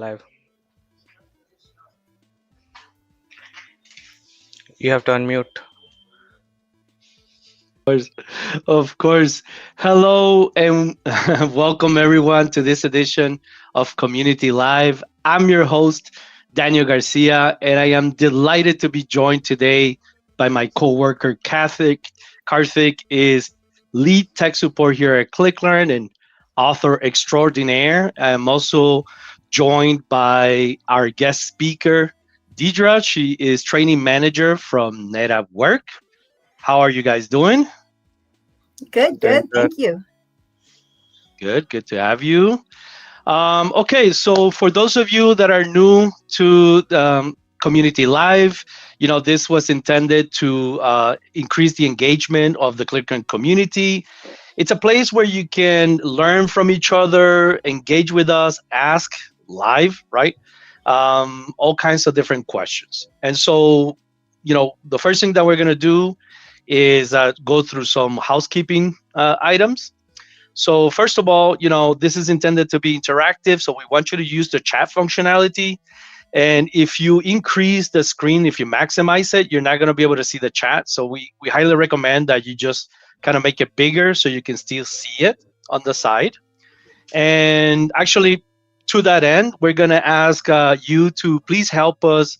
live. You have to unmute. Of course. Hello and welcome everyone to this edition of Community Live. I'm your host, Daniel Garcia, and I am delighted to be joined today by my coworker, Karthik. Karthik is lead tech support here at ClickLearn and author extraordinaire. I'm also joined by our guest speaker, Deidra. She is training manager from NetApp Work. How are you guys doing? Good, Doing good. good. Thank you. Good to have you. Okay, so for those of you that are new to Community Live, this was intended to increase the engagement of the ClickLearn community. It's a place where you can learn from each other, engage with us, ask live, right? All kinds of different questions. And so, the first thing that we're going to do is go through some housekeeping items. So first of all, this is intended to be interactive. So we want you to use the chat functionality. And if you increase the screen, if you maximize it, you're not going to be able to see the chat. So we highly recommend that you just kind of make it bigger so you can still see it on the side. And actually, to that end, we're going to ask you to please help us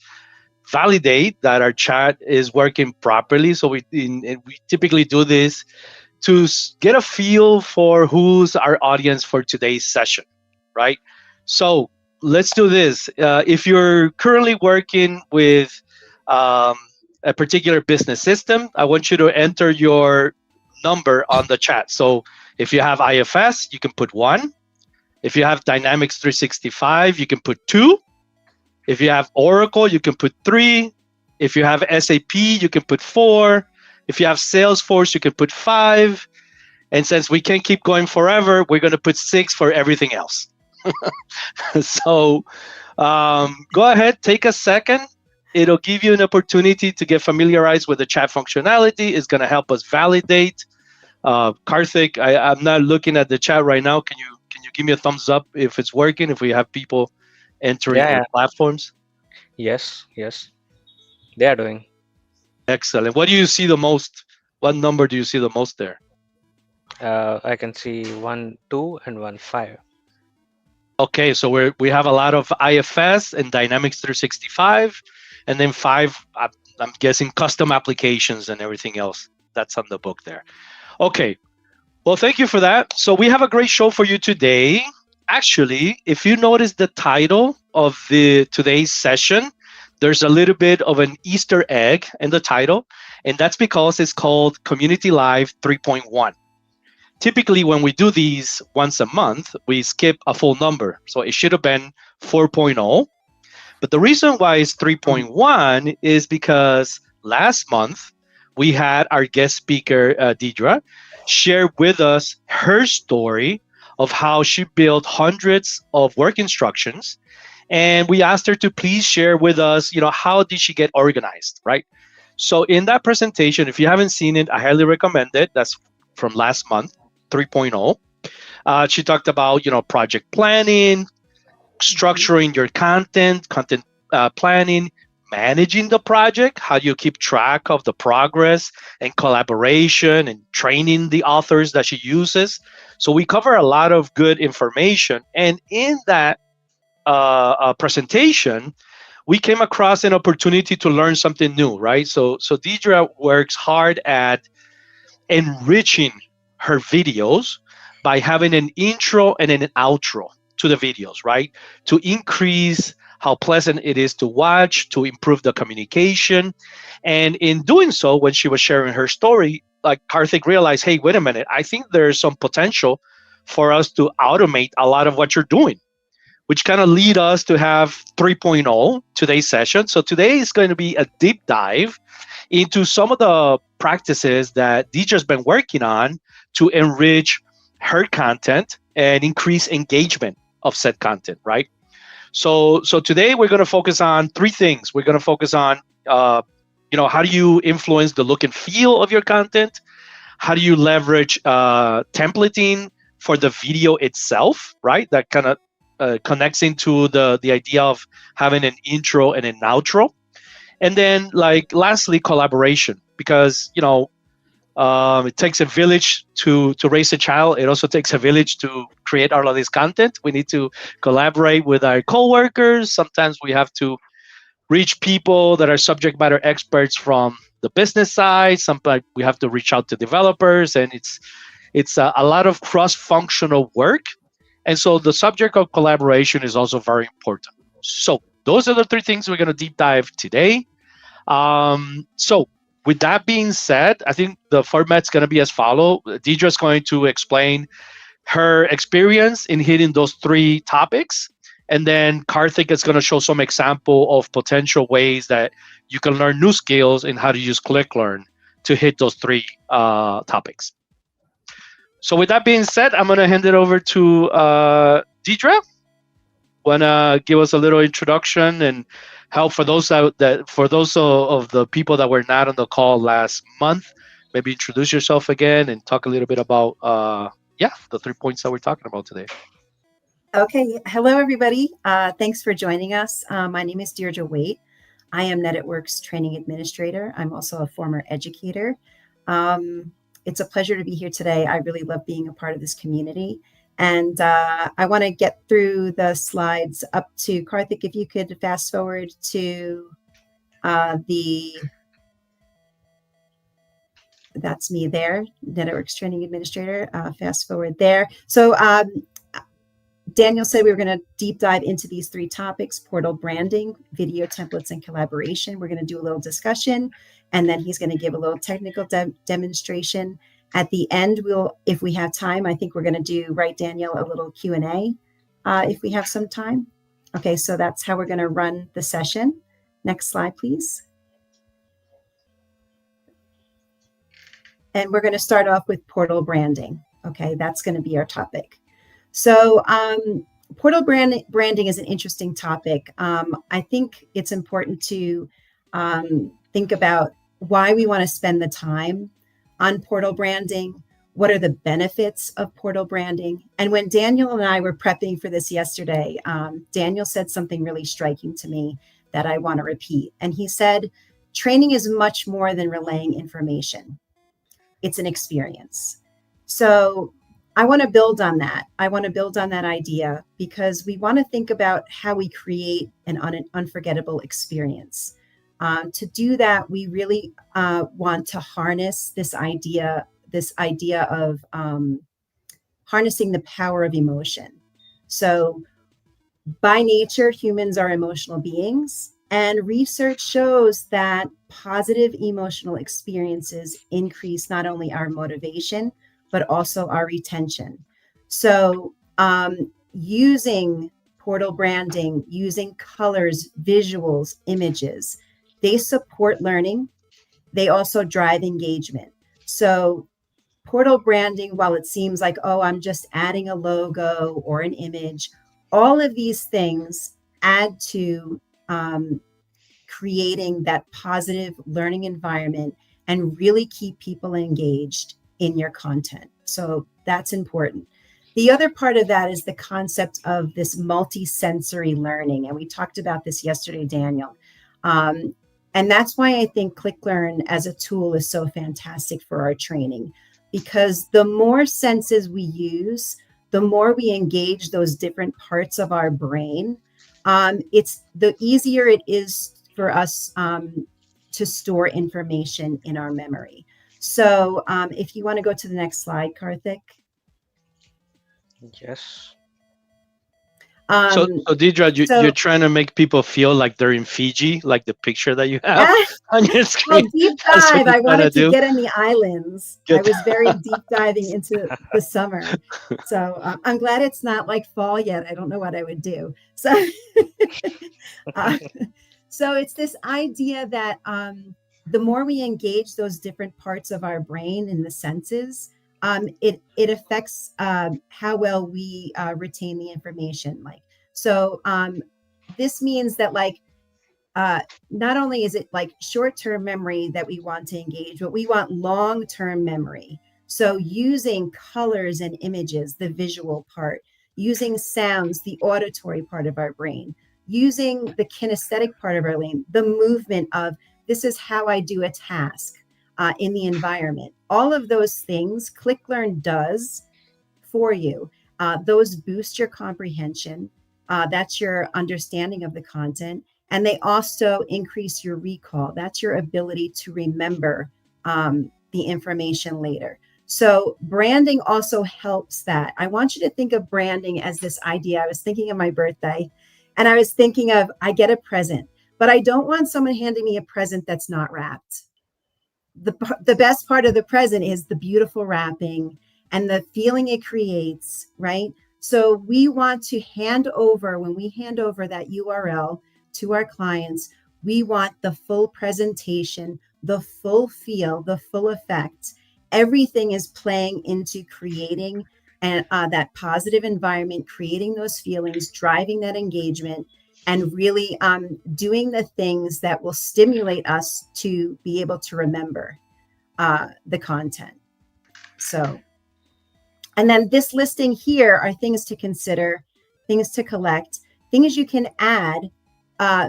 validate that our chat is working properly. So we typically do this to get a feel for who's our audience for today's session, right? So let's do this. If you're currently working with a particular business system, I want you to enter your number on the chat. So if you have IFS, you can put 1. If you have Dynamics 365, you can put 2. If you have Oracle, you can put 3. If you have SAP, you can put 4. If you have Salesforce, you can put 5. And since we can't keep going forever, we're going to put 6 for everything else. So go ahead, take a second. It'll give you an opportunity to get familiarized with the chat functionality. It's going to help us validate. Karthik, I'm not looking at the chat right now. Can you give me a thumbs up if it's working, if we have people entering Yeah, their yeah. platforms? Yes. They are doing. Excellent. What do you see the most? What number do you see the most there? I can see 1, 2, and 1, 5. Okay, so we have a lot of IFS and Dynamics 365, and then 5, I'm guessing custom applications and everything else that's on the book there. Okay, well, thank you for that. So we have a great show for you today. Actually, if you notice the title of today's session, there's a little bit of an Easter egg in the title, and that's because it's called Community Live 3.1. Typically, when we do these once a month, we skip a full number. So it should have been 4.0. But the reason why it's 3.1 is because last month, we had our guest speaker, Deidra, share with us her story of how she built hundreds of work instructions. And we asked her to please share with us, how did she get organized, right? So in that presentation, if you haven't seen it, I highly recommend it. That's from last month, 3.0. She talked about, project planning, structuring your content planning, managing the project, how do you keep track of the progress and collaboration and training the authors that she uses. So we cover a lot of good information. And in that presentation, we came across an opportunity to learn something new, right? So Deidra works hard at enriching her videos by having an intro and an outro to the videos, right? To increase how pleasant it is to watch, to improve the communication. And in doing so, when she was sharing her story, like Karthik realized, hey, wait a minute, I think there's some potential for us to automate a lot of what you're doing, which kind of lead us to have 3.0 today's session. So today is going to be a deep dive into some of the practices that Deidre's been working on to enrich her content and increase engagement of said content, right? So today we're going to focus on 3 things. We're going to focus on, how do you influence the look and feel of your content? How do you leverage templating for the video itself, right? That kind of connects into the idea of having an intro and an outro. And then, like, lastly, collaboration, because it takes a village to raise a child. It also takes a village to create all of this content. We need to collaborate with our coworkers. Sometimes we have to reach people that are subject matter experts from the business side. Sometimes we have to reach out to developers, and it's a lot of cross-functional work. And so the subject of collaboration is also very important. So those are the three things we're going to deep dive today. So with that being said, I think the format's going to be as follows. Deidre's going to explain her experience in hitting those three topics. And then Karthik is going to show some example of potential ways that you can learn new skills and how to use ClickLearn to hit those three topics. So with that being said, I'm going to hand it over to Deidre. Want to give us a little introduction and help for those of the people that were not on the call last month? Maybe introduce yourself again and talk a little bit about the 3 points that we're talking about today. Okay. Hello, everybody. Thanks for joining us. My name is Deirdre Waite. I am NetItWorks Training Administrator. I'm also a former educator. It's a pleasure to be here today. I really love being a part of this community. And I want to get through the slides up to Karthik. If you could fast forward to that's me there, NetItWorks Training Administrator. Fast forward there. So Daniel said we were going to deep dive into these three topics: portal branding, video templates, and collaboration. We're going to do a little discussion, and then he's going to give a little technical demonstration. At the end, if we have time, I think we're going to do, right, Daniel, a little Q&A if we have some time. Okay, so that's how we're going to run the session. Next slide, please. And we're going to start off with portal branding. Okay, that's going to be our topic. So portal branding is an interesting topic. I think it's important to think about why we want to spend the time on portal branding. What are the benefits of portal branding? And when Daniel and I were prepping for this yesterday, Daniel said something really striking to me that I want to repeat. And he said, training is much more than relaying information. It's an experience. So I want to build on that. I want to build on that idea because we want to think about how we create an unforgettable experience. To do that, we really want to harness this idea of harnessing the power of emotion. So by nature, humans are emotional beings, and research shows that positive emotional experiences increase not only our motivation, but also our retention. So using portal branding, using colors, visuals, images, they support learning. They also drive engagement. So portal branding, while it seems like, oh, I'm just adding a logo or an image, all of these things add to creating that positive learning environment and really keep people engaged in your content. So that's important. The other part of that is the concept of this multi-sensory learning. And we talked about this yesterday, Daniel. And that's why I think ClickLearn as a tool is so fantastic for our training, because the more senses we use, the more we engage those different parts of our brain, it's the easier it is for us to store information in our memory. So if you want to go to the next slide, Karthik. Yes. So Deidre, you're trying to make people feel like they're in Fiji, like the picture that you have on your screen. Well, deep dive. I wanted to get in the islands. Good. I was very deep diving into the summer. So I'm glad it's not like fall yet. I don't know what I would do. So, so it's this idea that the more we engage those different parts of our brain in the senses, it affects how well we retain the information. So this means that not only is it like short-term memory that we want to engage, but we want long-term memory. So using colors and images, the visual part, using sounds, the auditory part of our brain, using the kinesthetic part of our brain, the movement of this is how I do a task in the environment. All of those things ClickLearn does for you. Those boost your comprehension. That's your understanding of the content. And they also increase your recall. That's your ability to remember the information later. So branding also helps that. I want you to think of branding as this idea. I was thinking of my birthday and I was thinking of I get a present, but I don't want someone handing me a present that's not wrapped. The best part of the present is the beautiful wrapping and the feeling it creates, right? So we want to hand over, when we hand over that URL to our clients, we want the full presentation, the full feel, the full effect. Everything is playing into creating and that positive environment, creating those feelings, driving that engagement, and really doing the things that will stimulate us to be able to remember the content. So, and then this listing here are things to consider, things to collect, things you can add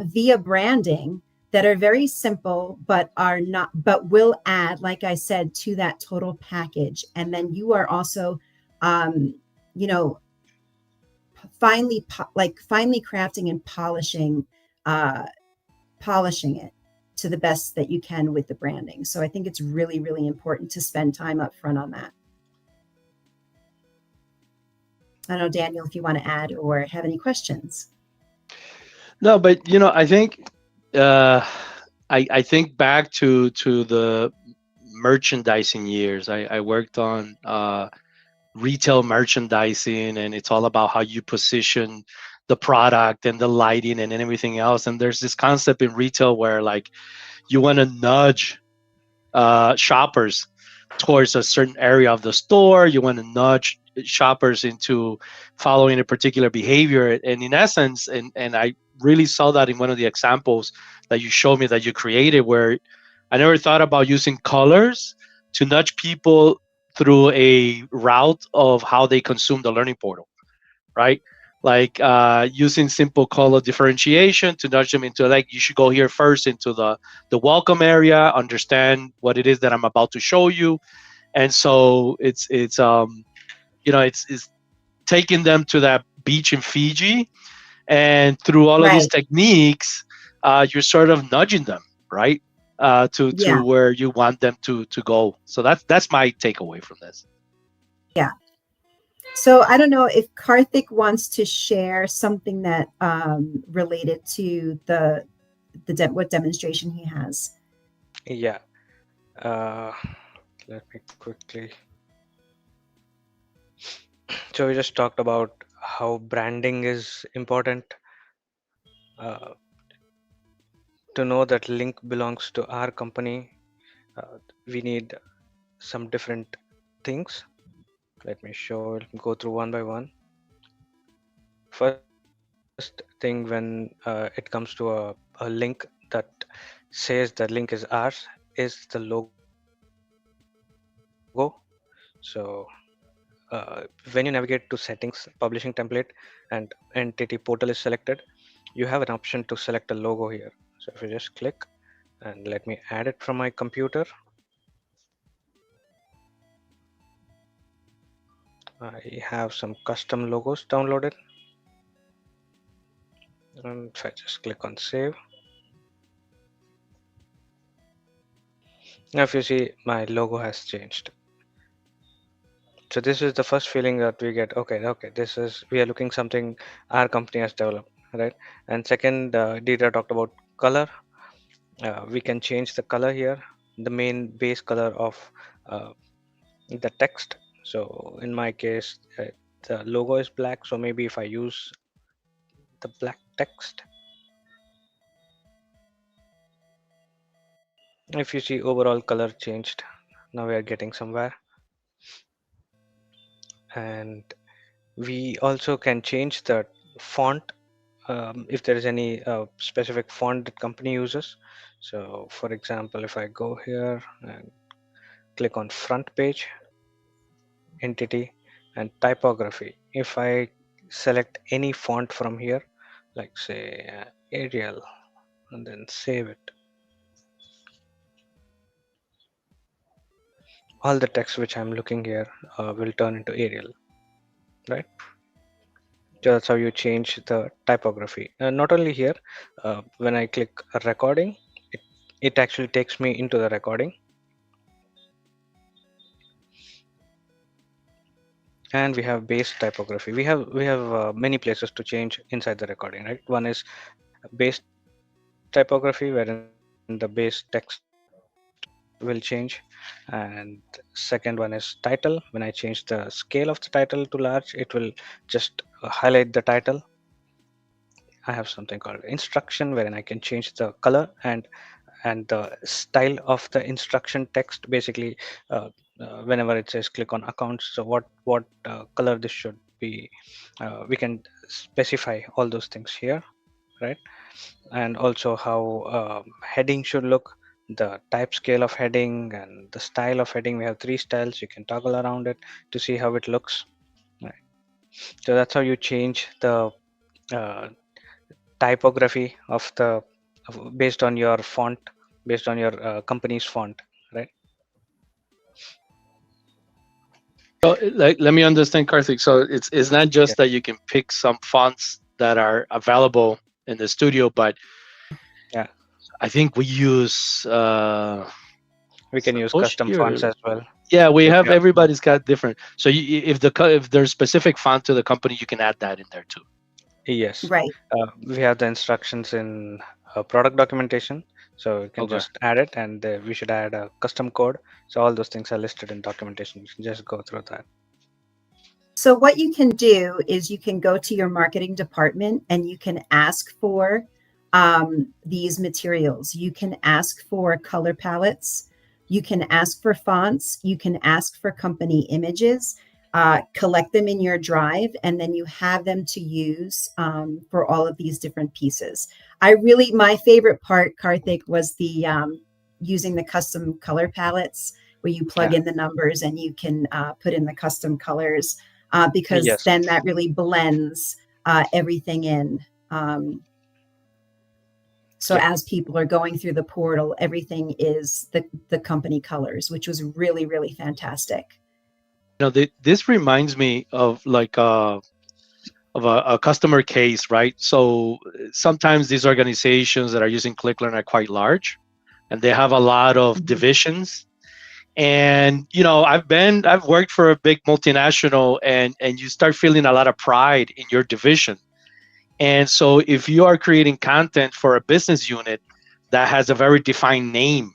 via branding that are very simple, but are not, but will add, like I said, to that total package. And then you are also, you know, finally crafting and polishing it to the best that you can with the branding. So I think it's really, really important to spend time up front on that. I don't know, Daniel, if you want to add or have any questions. No, but I think uh, I think back to the merchandising years. I worked on retail merchandising, and it's all about how you position the product and the lighting and everything else. And there's this concept in retail where like you want to nudge shoppers towards a certain area of the store. You want to nudge shoppers into following a particular behavior. And in essence, and I really saw that in one of the examples that you showed me that you created, where I never thought about using colors to nudge people through a route of how they consume the learning portal, right? Like using simple color differentiation to nudge them into, like, you should go here first into the welcome area, understand what it is that I'm about to show you. And so it's taking them to that beach in Fiji, and through all of these Right. techniques, you're sort of nudging them, right, to Yeah. where you want them to go. So that's my takeaway from this. Yeah. So I don't know if Karthik wants to share something that related to what demonstration he has. Yeah. Uh, Let me quickly. So we just talked about how branding is important. Uh, to know that link belongs to our company, we need some different things. Let me go through one by one. First thing, when it comes to a link that says that link is ours, is the logo. So when you navigate to settings, publishing template, and entity portal is selected, you have an option to select a logo here. So if you just click, and let me add it from my computer. I have some custom logos downloaded, and if I just click on save, now if you see, my logo has changed. So this is the first feeling that we get. Okay, this is, we are looking something our company has developed, right? And second, Dita talked about color. We can change the color here, the main base color of uh, the text. So in my case, the logo is black, so maybe if I use the black text, if you see, overall color changed. Now we are getting somewhere. And we also can change the font, if there is any specific font that company uses. So for example, if I go here and click on front page, entity, and typography, if I select any font from here, like say Arial, and then save it. All the text which I'm looking here will turn into Arial, right? So that's how you change the typography. Not only here, when I click a recording, it, it actually takes me into the recording, and we have base typography. We have many places to change inside the recording, right? One is base typography, wherein the base text will change, and second one is title. When I change the scale of the title to large, it will just highlight the title. I have something called instruction, wherein I can change the color and the style of the instruction text. Basically, uh, whenever it says click on accounts, so what color this should be, we can specify all those things here, right? And also how heading should look, the type scale of heading and the style of heading. We have three styles. You can toggle around it to see how it looks. Right. So that's how you change the uh, typography of based on your font, based on your company's font, right? So, like, let me understand, Karthik. So it's not Yeah, just that you can pick some fonts that are available in the studio, but yeah. I think we use We can use custom Satoshi fonts or as well. yeah, we If have you have, everybody's got different. So if there's specific font to the company, you can add that in there too. yes, Right. we have the instructions in product documentation, so you can Okay. just add it, and we should add a custom code. So all those things are listed in documentation. You can just go through that. So what you can do is you can go to your marketing department and you can ask for these materials. You can ask for color palettes. You can ask for fonts. You can ask for company images. Collect them in your drive, and then you have them to use for all of these different pieces. My favorite part, Karthik, was the using the custom color palettes where you plug Yeah. in the numbers and you can put in the custom colors because Yes. then that really blends everything in. Um, so Yeah. as people are going through the portal, everything is the company colors, which was really, really fantastic. This reminds me of like of a customer case, right? So sometimes these organizations that are using ClickLearn are quite large, and they have a lot of Mhm. divisions. And I've worked for a big multinational, and you start feeling a lot of pride in your division. And so if you are creating content for a business unit that has a very defined name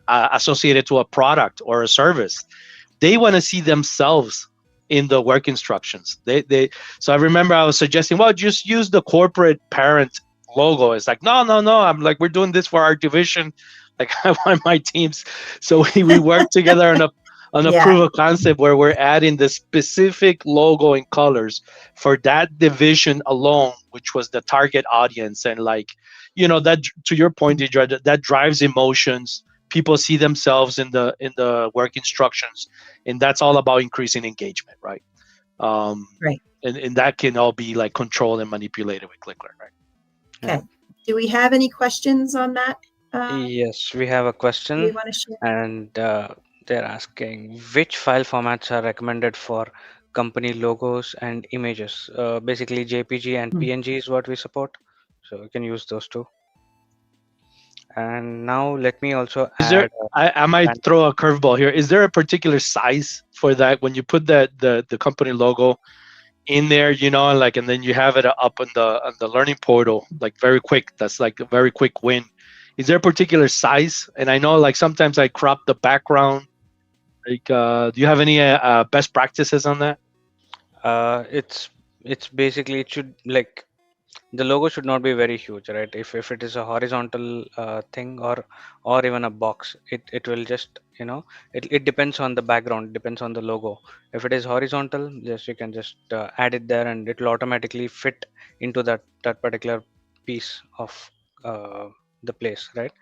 associated to a product or a service, they want to see themselves in the work instructions. They so I remember I was suggesting, well, just use the corporate parent logo. It's like, no. I'm like, we're doing this for our division. Like I want my teams. So we work together on a Yeah, proof of concept where we're adding the specific logo and colors for that division alone, which was the target audience. And like, that to your point, Idra, that drives emotions. People see themselves in the work instructions, and that's all about increasing engagement, right? um right. and that can all be like controlled and manipulated with ClickLearn, right? Yeah. Okay. Do we have any questions on that? Yes, we have a Do we question, want to share? and they're asking which file formats are recommended for company logos and images. Basically, JPG and Hmm. PNG is what we support, so we can use those two. And now let me also Is there add I might brand. throw a curveball here. Is there a particular size for that when you put the company logo in there, and then you have it up on the learning portal, like very quick? That's like a very quick win. Is there a particular size? And I know like sometimes I crop the background. Like, do you have any best practices on that? It's basically, it should, like, the logo should not be very huge, right? If it is a horizontal thing, or even a box, it will just, it depends on the background, depends on the logo. If it is horizontal, just you can just add it there, and it will automatically fit into that particular piece of uh, the place, right?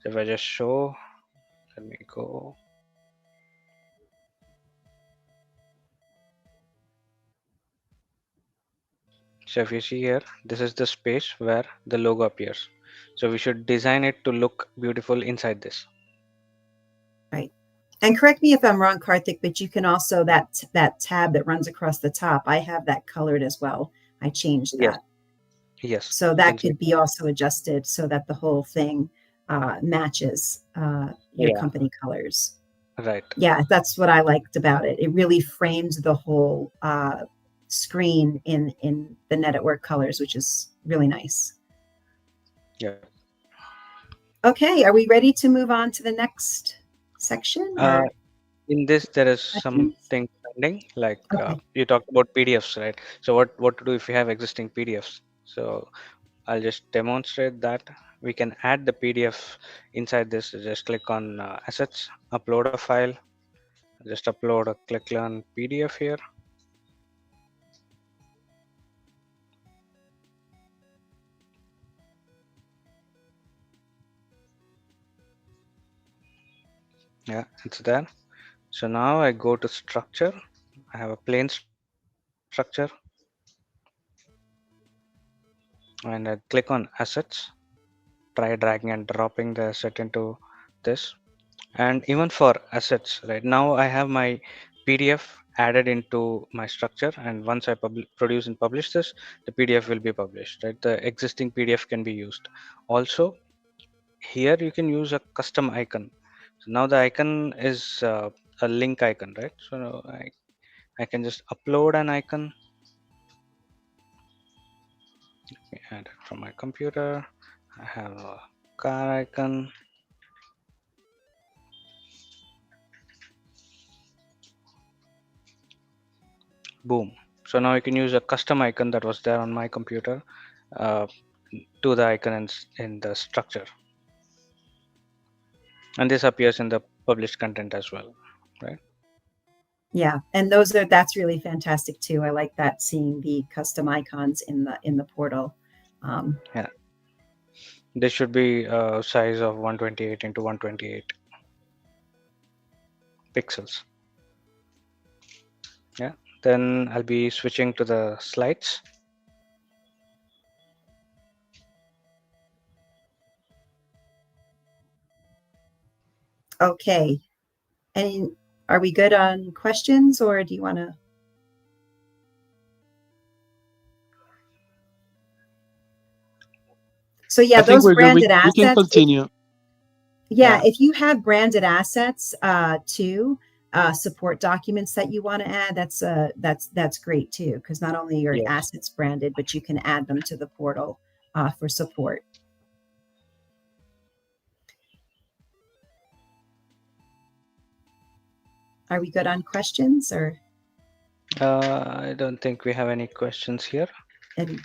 So if I just show, let me go. So if you see here, this is the space where the logo appears. So we should design it to look beautiful inside this. Right. And correct me if I'm wrong, Karthik, but you can also, that tab that runs across the top, I have that colored as well. I changed Yes. that. Yes. So You can that see. could be also adjusted so that the whole thing matches your Yeah. company colors. Right. Yeah, that's what I liked about it. It really frames the whole screen in the Net at Work colors, which is really nice. Yeah. Okay, are we ready to move on to the next section Uh, or in this, there is questions? something pending. Like Okay. you talked about PDFs, right? So what to do if you have existing PDFs? So I'll just demonstrate that. We can add the PDF inside this. Just click on assets, upload a file. Just upload a ClickLearn PDF here. Yeah, it's there. So now I go to structure. I have a plain structure and I click on assets. Try dragging and dropping the asset into this. And even for assets, right now I have my PDF added into my structure, and once I produce and publish this, the PDF will be published, right? The existing PDF can be used. Also, here you can use a custom icon. So now the icon is a link icon, right? So now I can just upload an icon. Let me add it from my computer. I have a car icon. Boom. So now I can use a custom icon that was there on my computer uh, to the icon in the structure. And this appears in the published content as well, right? Yeah, and that's really fantastic too. I like that, seeing the custom icons in the portal. Yeah. This should be a size of 128 into 128 pixels. Yeah. Then I'll be switching to the slides. Okay. And are we good on questions, or do you want to? So yeah, I think those we're good. branded We can assets. continue. Yeah, Yeah. if you have branded assets to support documents that you want to add, that's great too, because not only are your Yes. assets branded, but you can add them to the portal for support. Are we good on questions or? I don't think we have any questions here. And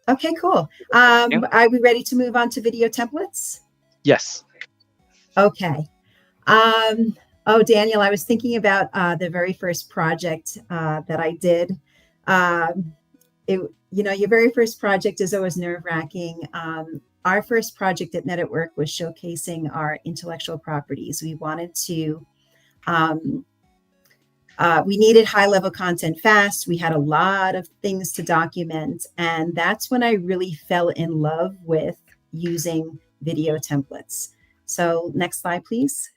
okay, cool. Yeah. Are we ready to move on to video templates? Yes. Okay. Oh, Daniel, I was thinking about the very first project that I did. Your very first project is always nerve-wracking. Our first project at Net at Work was showcasing our intellectual properties. We wanted to, we needed high-level content fast. We had a lot of things to document, and that's when I really fell in love with using video templates. So next slide, please.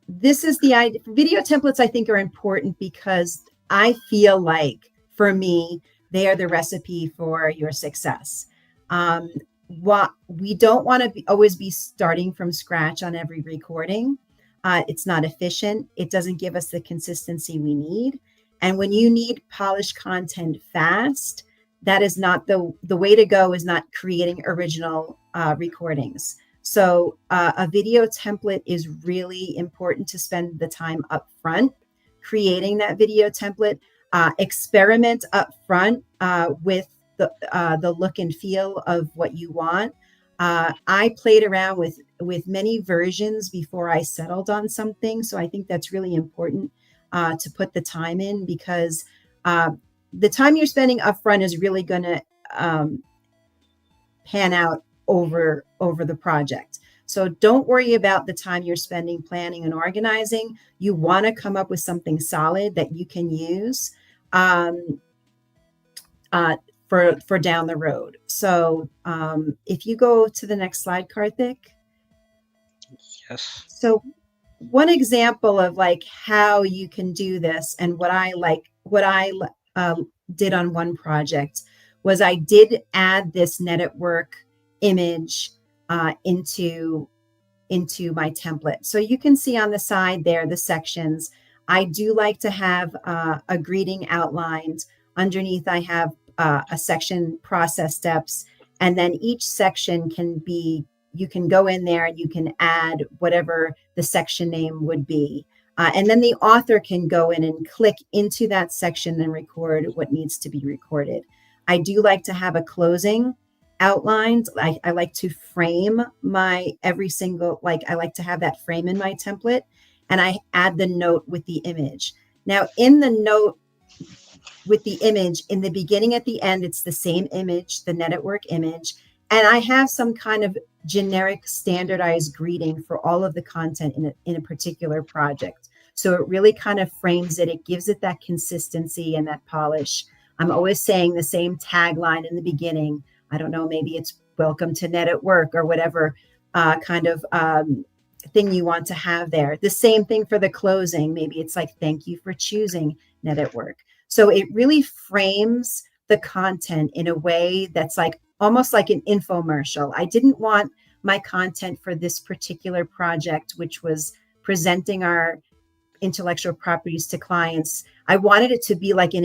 This is the idea. Video templates, I think, are important because I feel like, for me, they are the recipe for your success. What we don't want to always be starting from scratch on every recording. It's not efficient. It doesn't give us the consistency we need. And when you need polished content fast, that is not the way to go. Is not creating original recordings. So a video template is really important to spend the time up front creating that video template. Experiment up front with the look and feel of what you want. I played around with many versions before I settled on something. So I think that's really important to put the time in, because the time you're spending up front is really going to pan out over the project. So don't worry about the time you're spending planning and organizing. You want to come up with something solid that you can use um, uh, for down the road. So if you go to the next slide, Karthik. Yes. So one example of like how you can do this and what I uh, did on one project was I did add this net at work image into my template. So you can see on the side there, the sections. I do like to have a greeting outlined. Underneath, I have a section process steps. And then each section can be, you can go in there and you can add whatever the section name would be. And then the author can go in and click into that section and record what needs to be recorded. I do like to have a closing outlined. I like to frame my every single, like I like to have that frame in my template, and I add the note with the image. Now in the note with the image, in the beginning, at the end, it's the same image, the net at work image, and I have some kind of generic standardized greeting for all of the content in a particular project. So it really kind of frames it. It gives it that consistency and that polish. I'm always saying the same tagline in the beginning. I don't know, maybe it's welcome to net at work or whatever kind of thing you want to have there. The same thing for the closing. Maybe it's like, thank you for choosing net at work. So it really frames the content in a way that's like almost like an infomercial. I didn't want my content for this particular project, which was presenting our intellectual properties to clients. I wanted it to be like an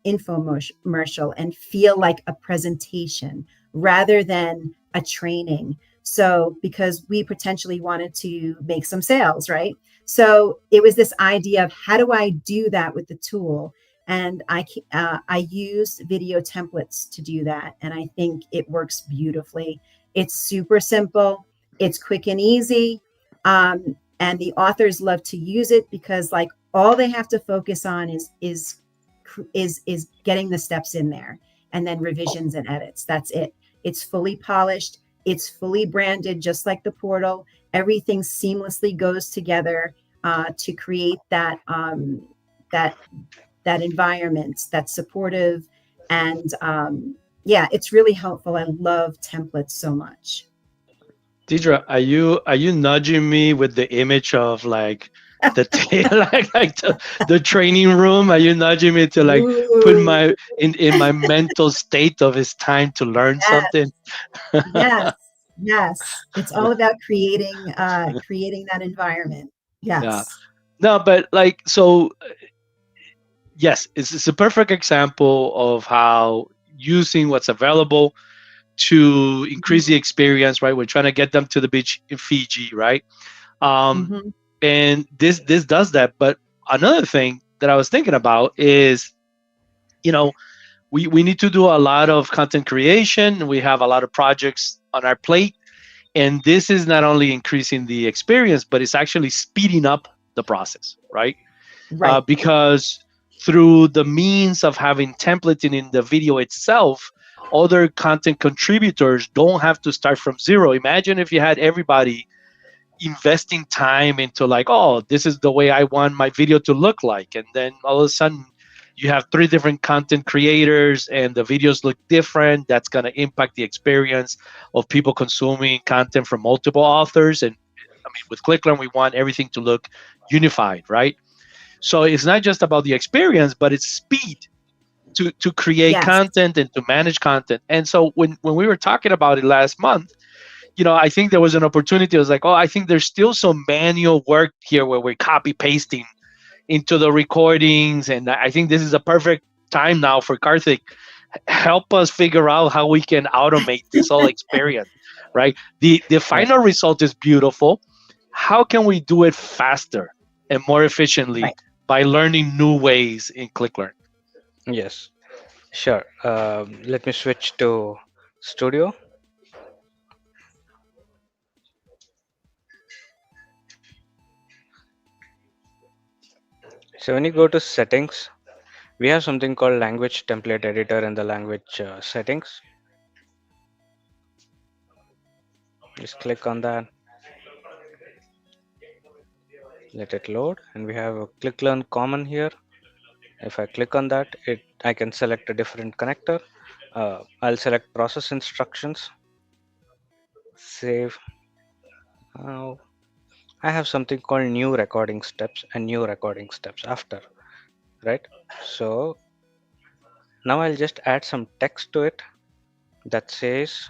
infomercial and feel like a presentation rather than a training. So because we potentially wanted to make some sales, right? So it was this idea of how do I do that with the tool? And I used video templates to do that. And I think it works beautifully. It's super simple. It's quick and easy. And the authors love to use it because like all they have to focus on is getting the steps in there and then revisions and edits. That's it. It's fully polished. It's fully branded, just like the portal. Everything seamlessly goes together to create that that environment that's supportive. And yeah, it's really helpful. I love templates so much. Deidre, are you nudging me with the image of like the the training room? Are you nudging me to like put Ooh, my in my mental state of it's time to learn yes, something? yes, yes. It's all about creating that environment. Yeah. Yes. No, but like so yes, it's a perfect example of how using what's available to increase the Mhm, experience, right? We're trying to get them to the beach in Fiji, right? Um, mhm, and this does that. But another thing that I was thinking about is, you know, we need to do a lot of content creation. We have a lot of projects on our plate, and this is not only increasing the experience, but it's actually speeding up the process, right? right. Because through the means of having templating in the video itself, other content contributors don't have to start from zero. Imagine if you had everybody investing time into like, oh, this is the way I want my video to look like, and then all of a sudden you have three different content creators and the videos look different. That's going to impact the experience of people consuming content from multiple authors. And I mean, with ClickLearn, we want everything to look unified, right? So it's not just about the experience, but it's speed to create Yes. content and to manage content. And so when we were talking about it last month, I think there was an opportunity. I was like, oh, I think there's still some manual work here where we're copy pasting into the recordings. And I think this is a perfect time now for Karthik. Help us figure out how we can automate this whole experience, right? The Right. final result is beautiful. How can we do it faster and more efficiently Right. by learning new ways in ClickLearn? Yes. Sure. Let me switch to Studio. So when you go to settings, we have something called language template editor in the language settings. Just click on that. Let it load, and we have a ClickLearn common here. If I click on that, I can select a different connector. I'll select process instructions, save. Now I have something called new recording steps and new recording steps after, right? So now I'll just add some text to it that says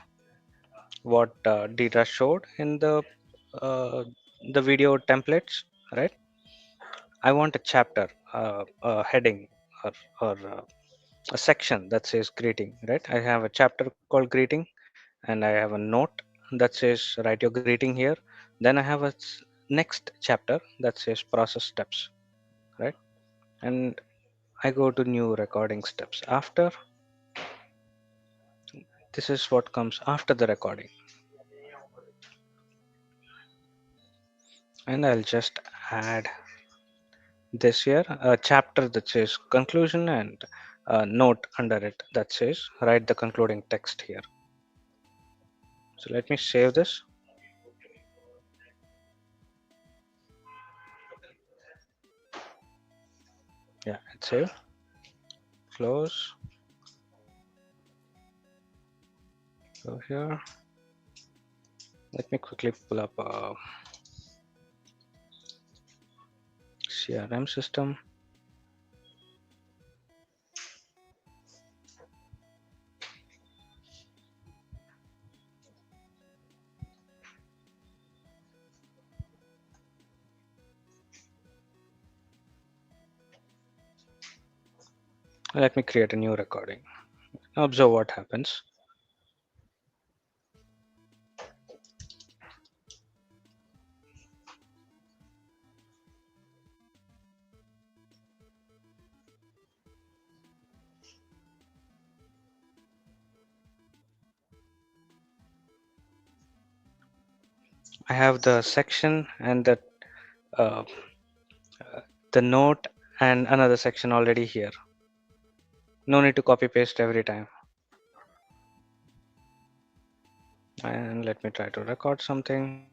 what Dita showed in uh, the video templates, right? I want a chapter, a heading, or a section that says greeting, right? I have a chapter called greeting, and I have a note that says write your greeting here. Then I have a next chapter that says process steps, right? And I go to new recording steps after. This is what comes after the recording, and I'll just add this here, a chapter that says conclusion, and a note under it that says write the concluding text here. So let me save this. Yeah, it's saved. Close. Go here. Let me quickly pull up a CRM system. Let me create a new recording. Observe what happens. I have the section and uh, the note and another section already here. No need to copy paste every time. And let me try to record something.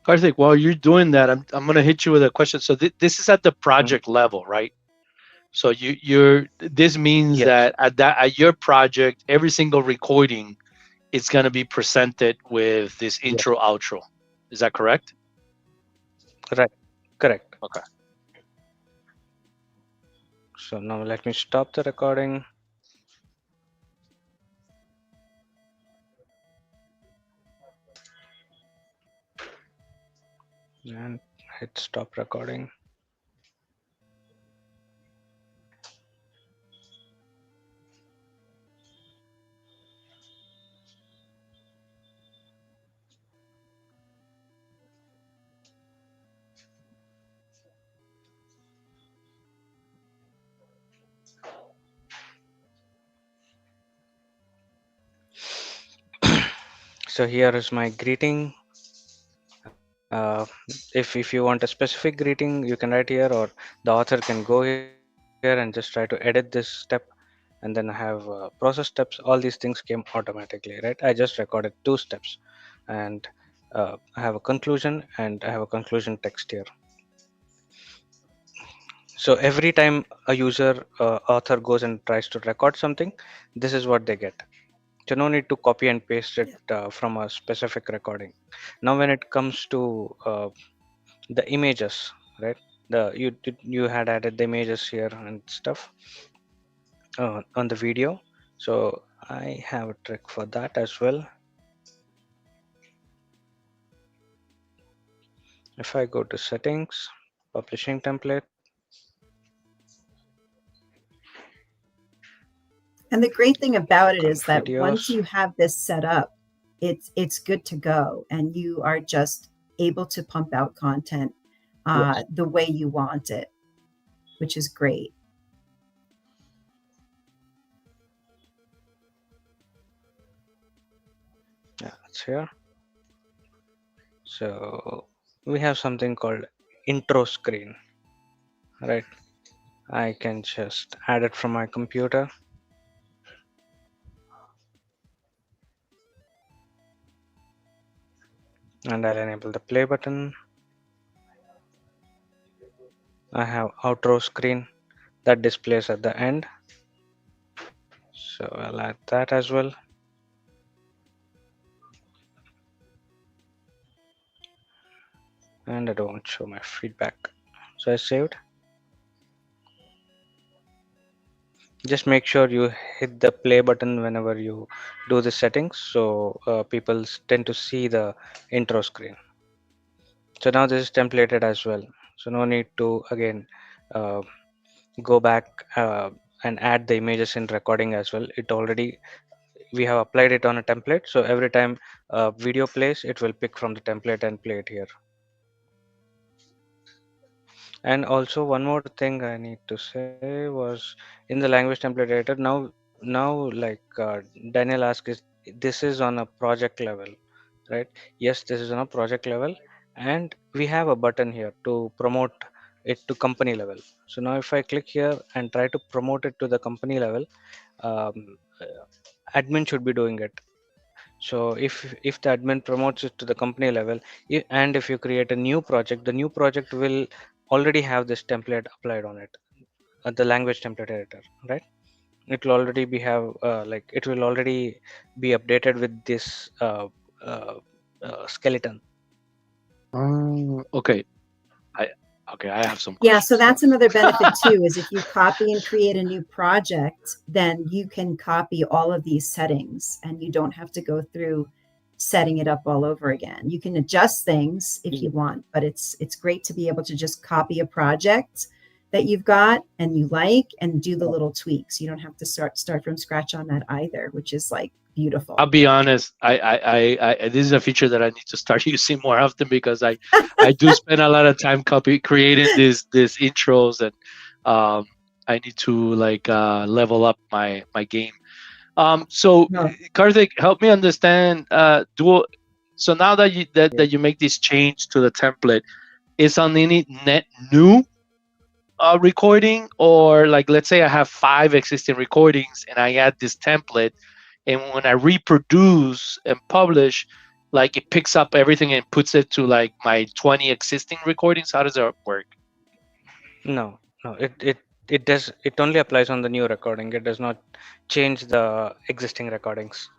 Karthik, while you're doing that, I'm going to hit you with a question. So this is at the Mhm. project level, right? So you're this means Yes, that at your project, every single recording is going to be presented with this yes, intro outro. Is that correct? right, correct. Okay. So now let me stop the recording and hit stop recording. So here is my greeting. If you want a specific greeting, you can write here, or the author can go here and just try to edit this step, and then I have process steps. All these things came automatically, right? I just recorded two steps, and I have a conclusion, and I have a conclusion text here. So every time a user author goes and tries to record something, this is what they get. So no need to copy and paste it Yeah. from a specific recording. Now when it comes to the images, right? You had added the images here and stuff on the video. So I have a trick for that as well. If I go to settings, publishing template, And the great thing about it click on is that once videos. you have this set up, it's good to go, and you are just able to pump out content Yes, the way you want it, which is great. yeah, it's here. So we have something called intro screen, right? I can just add it from my computer, and I'll enable the play button. I have outro screen that displays at the end, so I'll add that as well. And I don't show my feedback, so I saved. Just make sure you hit the play button whenever you do the settings, so people tend to see the intro screen. So now this is templated as well, so no need to again uh, go back and add the images in recording as well. It already, we have applied it on a template, so every time video plays, it will pick from the template and play it here. And also one more thing I need to say was, in the language template editor, now like Daniel asked, is this is on a project level, right? Yes, this is on a project level, and we have a button here to promote it to company level. So now if I click here and try to promote it to the company level, um, admin should be doing it. So if the admin promotes it to the company level, and if you create a new project, the new project will already have this template applied on it, the language template editor, right? It will already be have like it will already be updated with this uh, skeleton. Okay. I okay. I have some Yeah, so questions now. that's another benefit too, is if you copy and create a new project, then you can copy all of these settings and you don't have to go through setting it up all over again. You can adjust things if you want, but it's great to be able to just copy a project that you've got and you like and do the little tweaks. You don't have to start from scratch on that either, which is like I'll beautiful. be honest. This is a feature that I need to start using more often because I do spend a lot of time copy creating these intros, and um, I need to like level up my game. So No. Karthik, help me understand. So now that you make this change to the template, is on any net new recording, or like let's say I have 5 existing recordings and I add this template, and when I reproduce and publish, like it picks up everything and puts it to like my 20 existing recordings. How does that work? No, no, it does, it only applies on the new recording. It does not change the existing recordings.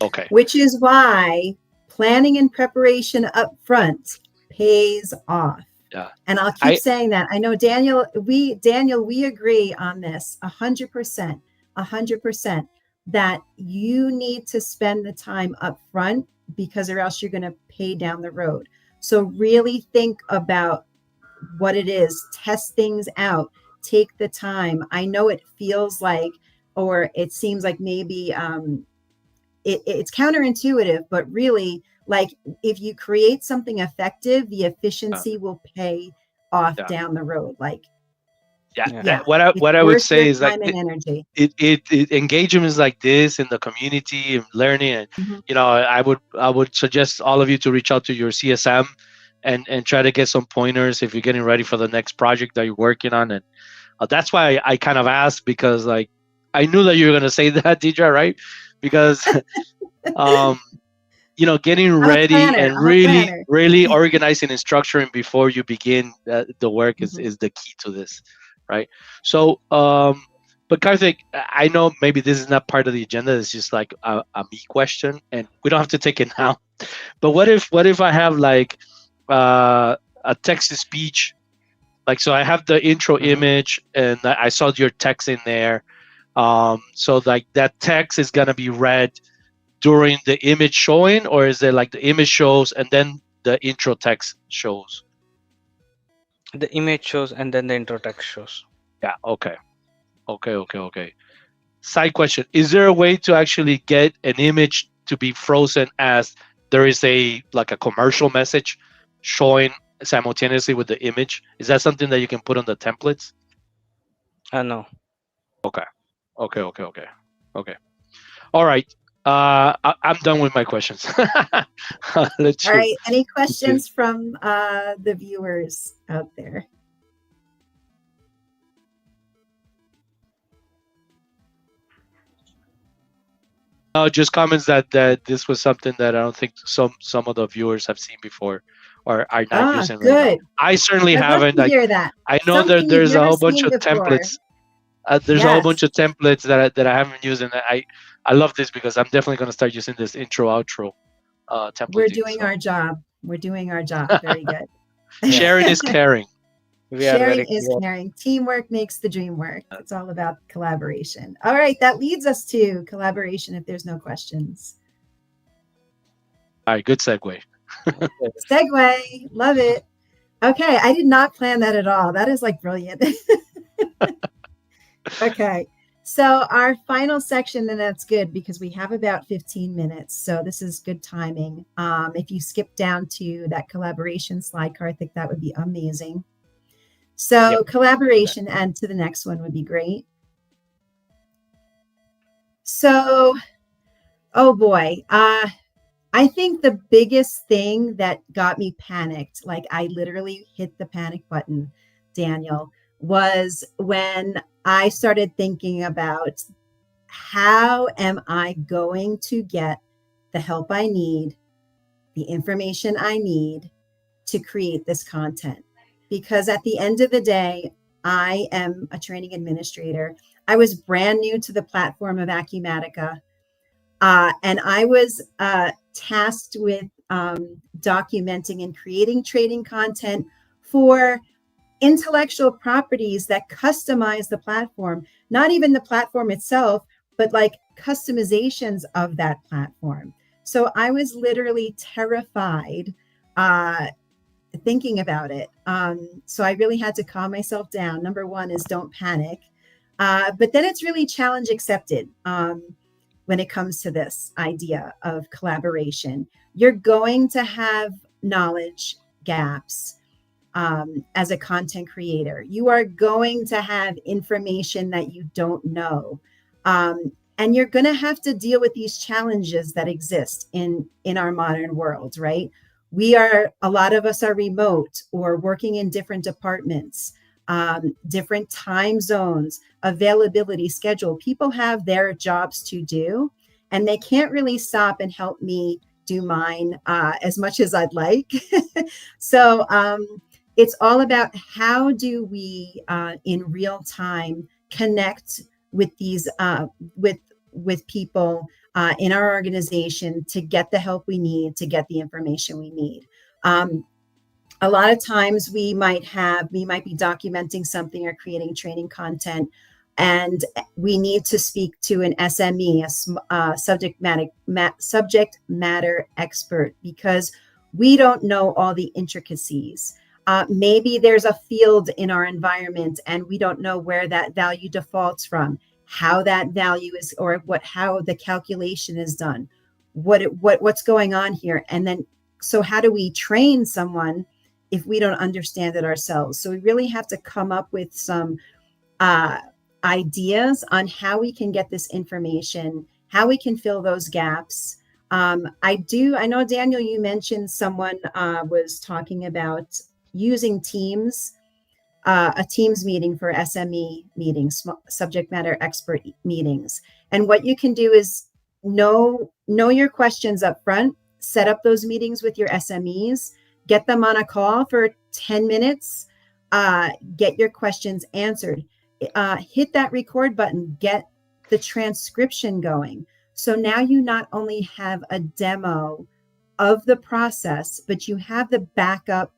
Okay. Which is why planning and preparation up front pays off. Yeah. And I'll keep I saying that. I know Daniel, we agree on this 100%, 100% that you need to spend the time up front, because or else you're going to pay down the road. So really think about what it is, test things out, take the time. I know it feels like, or it seems like maybe it's counterintuitive, but really, like, if you create something effective, the uh, efficiency will pay off yeah. down the road. Like, Yeah. Yeah. yeah, it's What I would worth your say is like time and energy. engagements like this in the community and learning, and Mhm. I would suggest all of you to reach out to your CSM and try to get some pointers if you're getting ready for the next project that you're working on. And that's why I kind of asked, because like I knew that you were gonna say that, Deidre, right? Because um, getting I'm a ready planner. and I'm a planner. really organizing and structuring before you begin the work Mhm. is the key to this, right? So but Karthik, I know maybe this is not part of the agenda. It's just like a me question, and we don't have to take it now. But what if I have like a text to speech, like, so I have the intro Mhm. image and I saw your text in there. So like that text is gonna be read during the image showing, or is it like the image shows and then the intro text shows? The image shows and then the intro text shows. Yeah. Okay. Okay. Side question: is there a way to actually get an image to be frozen as there is a like a commercial message showing simultaneously with the image? Is that something that you can put on the templates? No. Okay. Okay. All right. I'm done with my questions. I'll let All you right. Any continue. questions from the viewers out there? No, just comments that this was something that I don't think some of the viewers have seen before or are not Ah, using right now. good. I certainly I'd love haven't. to hear that. I know that Something you've there's a never whole bunch seen of before. templates. There's a whole Yes. bunch of templates that I haven't used, and I love this because I'm definitely going to start using this intro outro We're templating. doing So our job. We're doing our job. Very good. Yeah, sharing is caring. we are Sharing very is clear. caring. Teamwork makes the dream work. It's all about collaboration. All right. That leads us to collaboration if there's no questions. All right, good segue. Segue. Love it. Okay. I did not plan that at all. That is like brilliant. Okay. So our final section, and that's good because we have about 15 minutes. So this is good timing. If you skip down to that collaboration slide, Karthik, that would be amazing. So Yep. collaboration and to the next one would be great. So, oh boy. I think the biggest thing that got me panicked, like I literally hit the panic button, Daniel, was when I started thinking about how am I going to get the help I need, the information I need to create this content? Because at the end of the day, I am a training administrator. I was brand new to the platform of Acumatica, and I was tasked with documenting and creating trading content for intellectual properties that customize the platform, not even the platform itself, but like customizations of that platform. So I was literally terrified uh, thinking about it. So I really had to calm myself down. Number one is don't panic. But then it's really challenge accepted when it comes to this idea of collaboration. You're going to have knowledge gaps as a content creator. You are going to have information that you don't know. And you're going to have to deal with these challenges that exist in our modern world, right? A lot of us are remote or working in different departments, different time zones, availability, schedule. People have their jobs to do, and they can't really stop and help me do mine as much as I'd like. So, it's all about how do we in real time connect with these with people in our organization to get the help we need, to get the information we need. A lot of times we might be documenting something or creating training content, and we need to speak to an SME, subject matter expert, because we don't know all the intricacies. Maybe there's a field in our environment and we don't know where that value defaults from, how that value is, or how the calculation is done, what's going on here. And then, so how do we train someone if we don't understand it ourselves? So we really have to come up with some ideas on how we can get this information, how we can fill those gaps. I know, Daniel, you mentioned someone was talking about using Teams, a Teams meeting for SME meetings, subject matter expert meetings. And what you can do is know your questions up front, set up those meetings with your SMEs, get them on a call for 10 minutes, get your questions answered, hit that record button, get the transcription going. So now you not only have a demo of the process, but you have the backup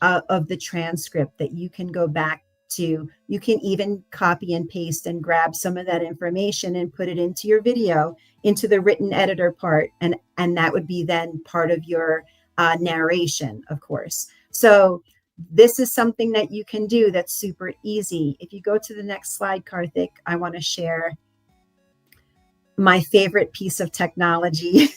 of the transcript that you can go back to. You can even copy and paste and grab some of that information and put it into your video, into the written editor part, and that would be then part of your narration, of course. So this is something that you can do that's super easy. If you go to the next slide, Karthik, I want to share my favorite piece of technology.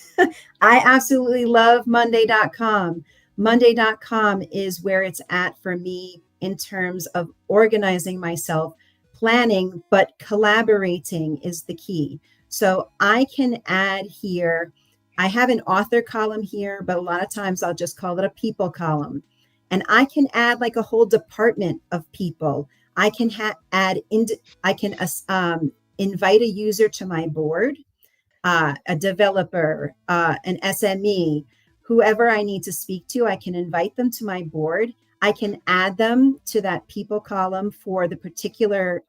I absolutely love Monday.com. Monday.com is where it's at for me in terms of organizing myself, planning, but collaborating is the key. So I can add here, I have an author column here, but a lot of times I'll just call it a people column. And I can add like a whole department of people. I can I can invite a user to my board, a developer, an SME, whoever I need to speak to, I can invite them to my board. I can add them to that people column for the particular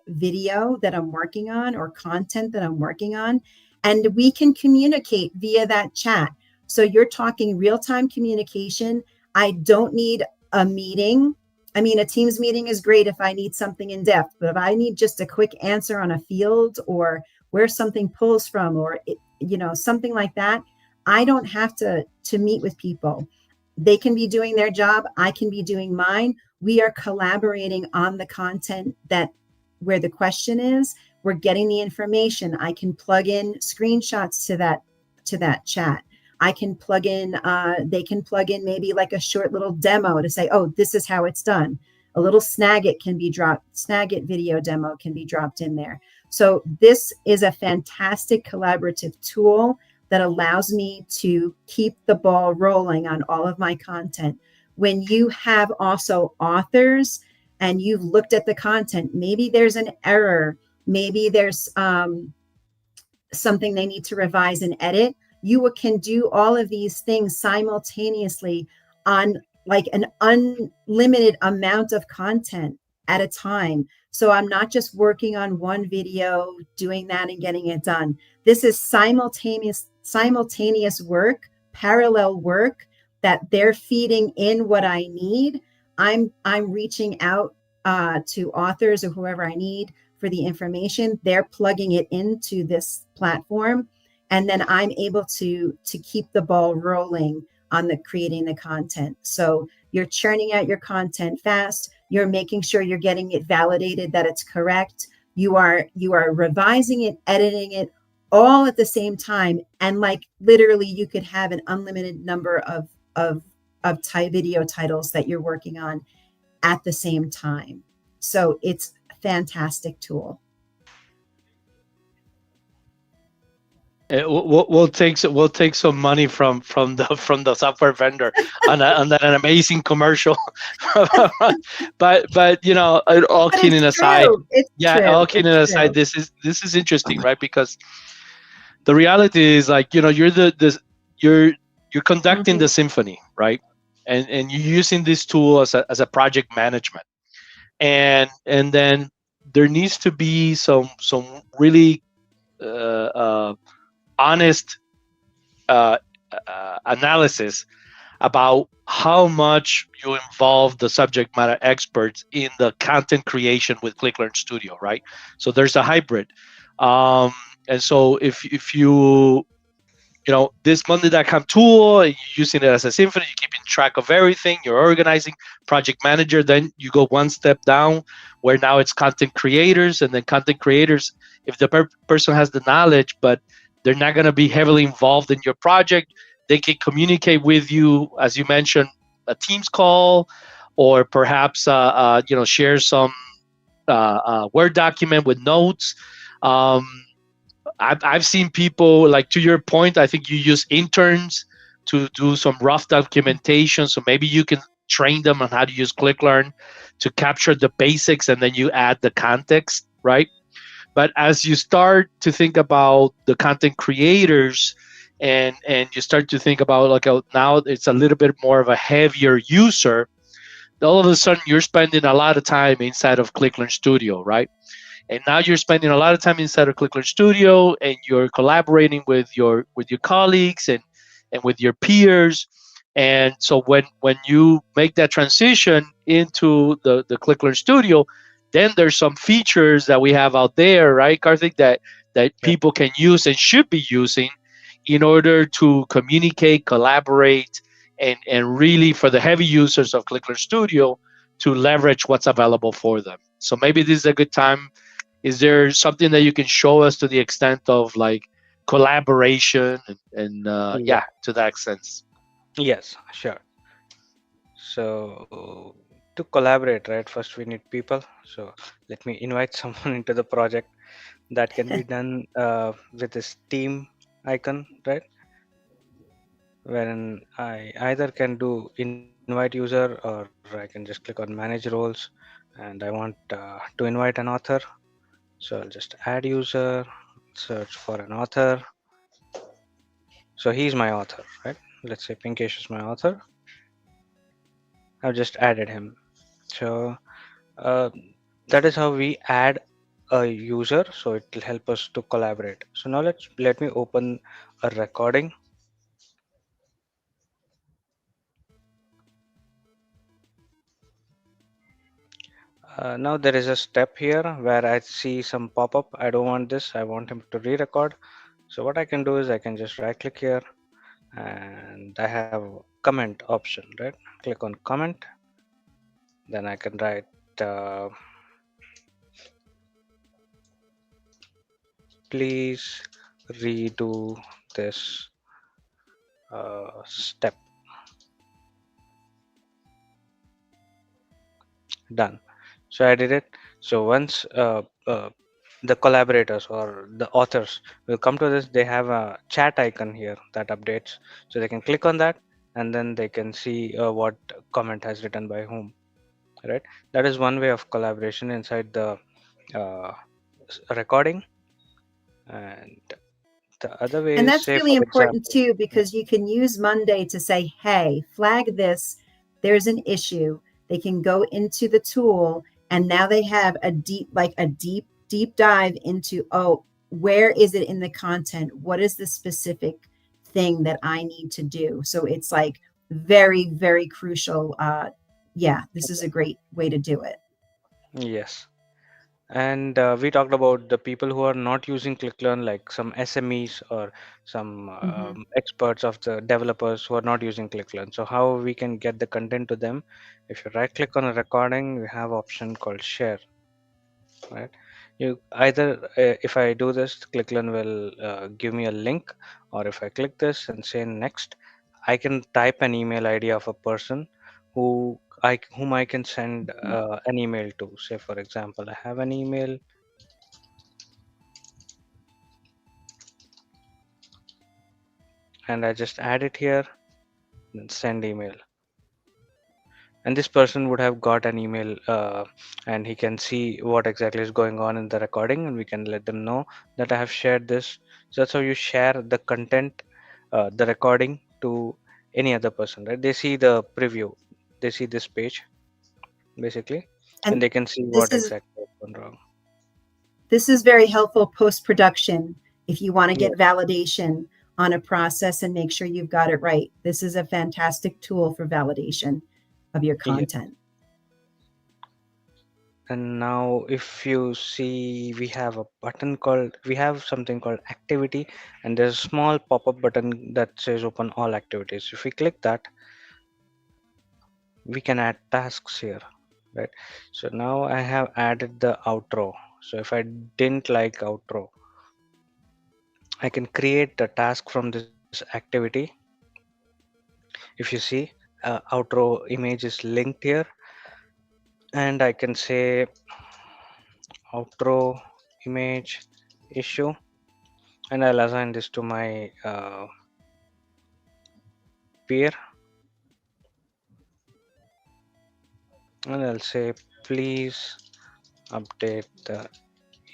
video that I'm working on or content that I'm working on. And we can communicate via that chat. So you're talking real time communication. I don't need a meeting. I mean, a Teams meeting is great if I need something in depth, but if I need just a quick answer on a field or where something pulls from or something like that, I don't have to meet with people. They can be doing their job, I can be doing mine. We are collaborating on the content that where the question is. We're getting the information. I can plug in screenshots to that chat. I can plug in, they can plug in maybe like a short little demo to say, oh, this is how it's done. A little Snagit video demo can be dropped in there. So this is a fantastic collaborative tool that allows me to keep the ball rolling on all of my content. When you have also authors and you've looked at the content, maybe there's an error, maybe there's something they need to revise and edit. You can do all of these things simultaneously on like an unlimited amount of content at a time. So I'm not just working on one video, doing that and getting it done. This is simultaneous work, parallel work that they're feeding in what I need. I'm reaching out to authors or whoever I need for the information. They're plugging it into this platform, and then I'm able to keep the ball rolling on the creating the content. So you're churning out your content fast. You're making sure you're getting it validated that it's correct. You are revising it, editing it all at the same time. And like literally you could have an unlimited number of video titles that you're working on at the same time. So it's a fantastic tool. We'll take some money from the software vendor on that an amazing commercial. but all But kidding it's aside, true. It's yeah, true. all kidding It's aside, true. this is interesting, right? Because the reality is like you're conducting the Mhm. symphony, right? And you're using this tool as a project management, and then there needs to be some really honest uh, analysis about how much you involve the subject matter experts in the content creation with ClickLearn Studio, right? So there's a hybrid. Um, and so if this Monday.com tool, and you're using it as a symphony, you're keeping track of everything, you're organizing, project manager, then you go one step down where now it's content creators, and then content creators, if the person has the knowledge, but they're not going to be heavily involved in your project, they can communicate with you, as you mentioned, a Teams call, or perhaps share some Word document with notes. Um, I've seen people, like, to your point, I think you use interns to do some rough documentation. So maybe you can train them on how to use ClickLearn to capture the basics, and then you add the context, right? But as you start to think about the content creators, and you start to think about like now it's a little bit more of a heavier user, all of a sudden you're spending a lot of time inside of ClickLearn Studio, right? And now you're spending a lot of time inside of ClickLearn Studio, and you're collaborating with your colleagues and with your peers. And so when you make that transition into the ClickLearn Studio, then there's some features that we have out there, right, Karthik, that Yeah. people can use and should be using in order to communicate, collaborate, and really, for the heavy users of ClickLearn Studio, to leverage what's available for them. So maybe this is a good time. Is there something that you can show us to the extent of like collaboration and Yeah. yeah, to that extent? Yes, sure. So to collaborate, right? First we need people. So let me invite someone into the project. That can be done with this team icon, right? Wherein I either can do invite user or I can just click on manage roles, and I want to invite an author. So I'll just add user, search for an author. So he's my author, right? Let's say Pinkesh is my author. I've just added him. So uh, that is how we add a user. So it will help us to collaborate. So now let me open a recording. Now there is a step here where I see some pop-up. I don't want this. I want him to re-record. So what I can do is I can just right click here and I have comment option, right? Click on comment. Then I can write uh, please redo this step. Done. So I did it. So once the collaborators or the authors will come to this, they have a chat icon here that updates. So they can click on that and then they can see what comment has written by whom. Right. That is one way of collaboration inside the uh, recording. And the other way And is, that's say, really for important example, too, yeah, because you can use Monday to say, hey, flag this, there's an issue. They can go into the tool and now they have a deep dive into, oh, where is it in the content? What is the specific thing that I need to do? So it's like very, very crucial. Yeah, this is a great way to do it. yes. And we talked about the people who are not using ClickLearn, like some SMEs or some Hmm. experts of the developers who are not using ClickLearn. So how we can get the content to them? If you right click on a recording, we have option called share, right? You either if I do this, ClickLearn will give me a link, or if I click this and say next, I can type an email ID of a person whom I can send an email to. Say for example, I have an email and I just add it here and send email. And this person would have got an email and he can see what exactly is going on in the recording, and we can let them know that I have shared this. So that's how you share the content, the recording to any other person, right? They see the preview, they see this page basically, and And they can see this what is exactly has gone wrong. This is very helpful post-production if you want to get Yes. validation on a process and make sure you've got it right. This is a fantastic tool for validation of your Yeah. content. And now if you see, we have something called activity, and there's a small pop-up button that says open all activities. If we click that, we can add tasks here, right? So now I have added the outro. So if I didn't like outro, I can create the task from this activity. If you see, outro image is linked here, and I can say outro image issue, and I'll assign this to my peer, and I'll say please update the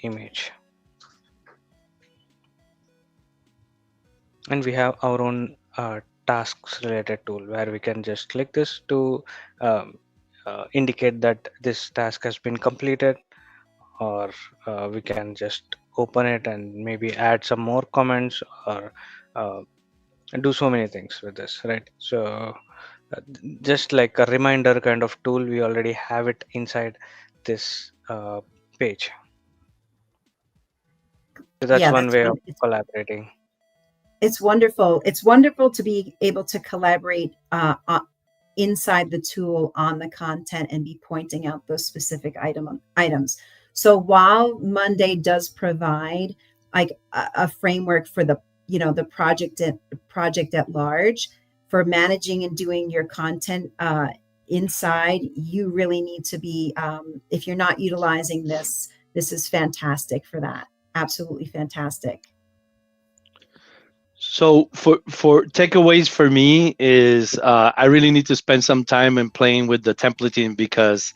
image. And we have our own tasks related tool where we can just click this to um, indicate that this task has been completed, or we can just open it and maybe add some more comments, or uh, do so many things with this, right? So just like a reminder kind of tool, we already have it inside this page. So that's Yeah, one that's way one. of collaborating. It's wonderful. It's wonderful to be able to collaborate inside the tool on the content and be pointing out those specific items. So while Monday does provide like a framework for the project at large, for managing and doing your content inside, you really need to be if you're not utilizing this, this is fantastic for that. absolutely fantastic. So for takeaways for me is I really need to spend some time in playing with the templating because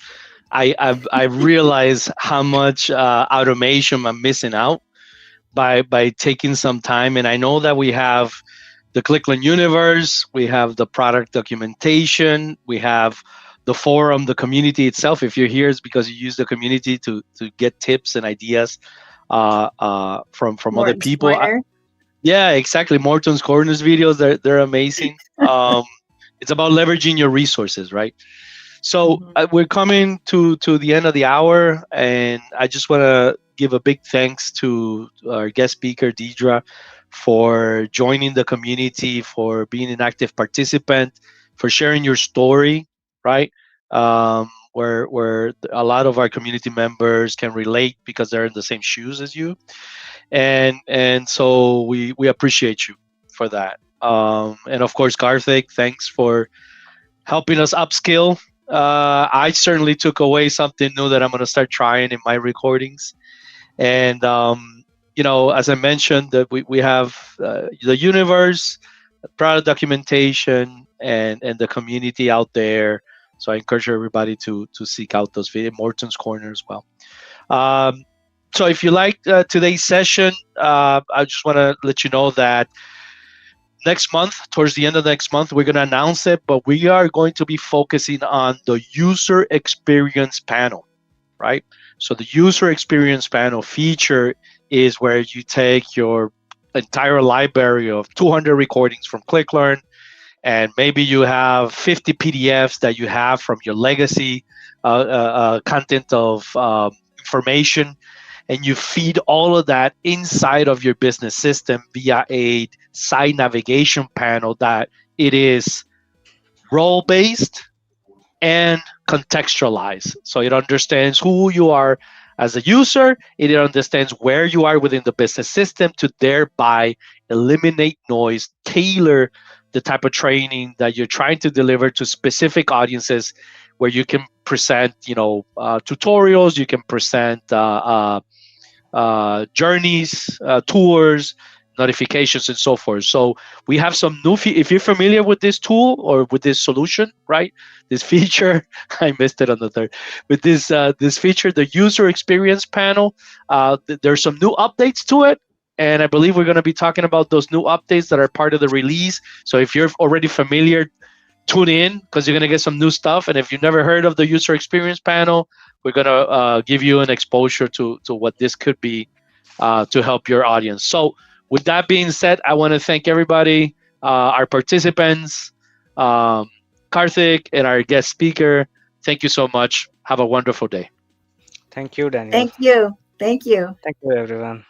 I've realized how much automation I'm missing out by taking some time. And I know that we have the ClickLearn universe, we have the product documentation, we have the forum, the community itself. If you're here, it's because you use the community to get tips and ideas from other Morton's people. Corner. Yeah, exactly. Morton's Corners videos, they're amazing. It's about leveraging your resources, right? So Mhm. we're coming to the end of the hour, and I just want to give a big thanks to our guest speaker, Deidre, for joining the community, for being an active participant, for sharing your story, right? Where a lot of our community members can relate because they're in the same shoes as you, and so we appreciate you for that. And of course, Karthik, thanks for helping us upskill. I certainly took away something new that I'm going to start trying in my recordings. And as I mentioned, that we have the universe, product documentation, and the community out there. So I encourage everybody to seek out those videos. Morton's Corner as well. Um, so if you liked today's session, I just want to let you know that next month, towards the end of next month, we're going to announce it, but we are going to be focusing on the user experience panel, right? So the user experience panel feature is where you take your entire library of 200 recordings from ClickLearn, and maybe you have 50 PDFs that you have from your legacy content of information, and you feed all of that inside of your business system via a site navigation panel that it is role based and contextualized. So it understands who you are as a user, it understands where you are within the business system to thereby eliminate noise, tailor the type of training that you're trying to deliver to specific audiences where you can present, tutorials, you can present journeys, tours, notifications, and so forth. So we have some new. If you're familiar with this tool or with this solution, right? This feature, I missed it on the third. With this feature, the user experience panel, there's some new updates to it. And I believe we're going to be talking about those new updates that are part of the release. So if you're already familiar, tune in because you're going to get some new stuff. And if you've never heard of the user experience panel, we're going to give you an exposure to what this could be to help your audience. So with that being said, I want to thank everybody, our participants, um, Karthik, and our guest speaker. Thank you so much. Have a wonderful day. Thank you, Daniel. Thank you. Thank you. Thank you, everyone.